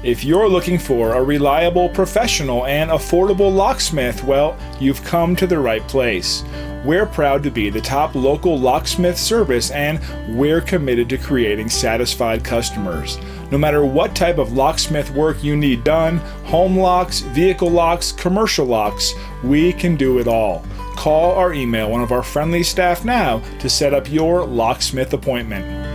If you're looking for a reliable, professional, and affordable locksmith, well, you've come to the right place. We're proud to be the top local locksmith service, and we're committed to creating satisfied customers. No matter what type of locksmith work you need done, home locks, vehicle locks, commercial locks, we can do it all. Call or email one of our friendly staff now to set up your locksmith appointment.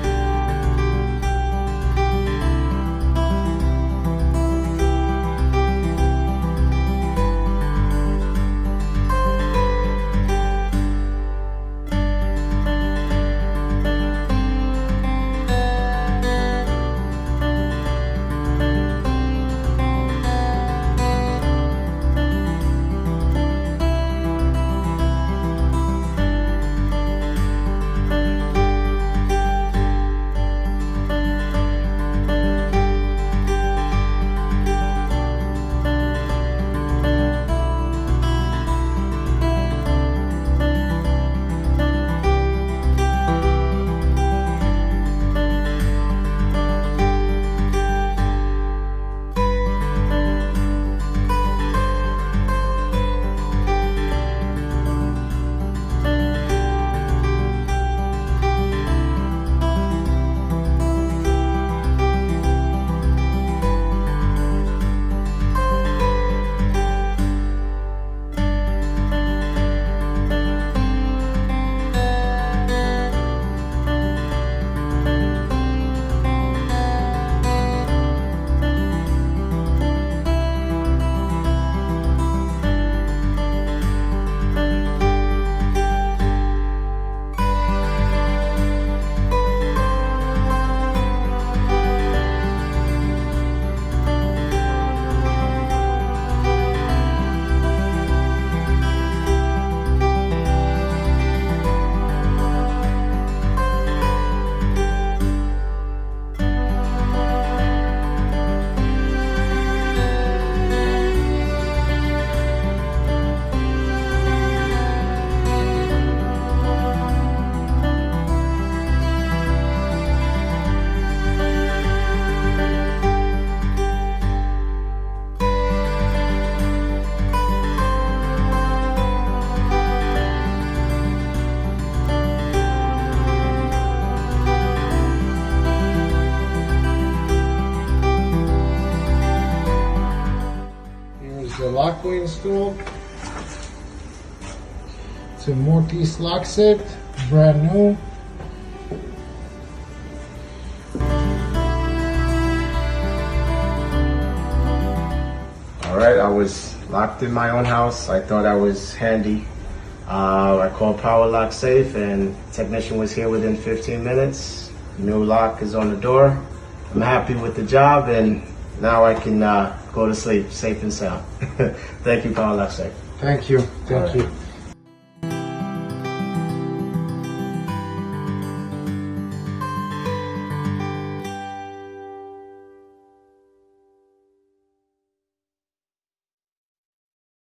The lock we installed. It's a Mortise lock set, brand new. Alright, I was locked in my own house. I thought I was handy. I called Power Lock Safe and technician was here within 15 minutes. New lock is on the door. I'm happy with the job and now I can go to sleep safe and sound. Thank you, Power Lock Safe. Thank you. Thank you.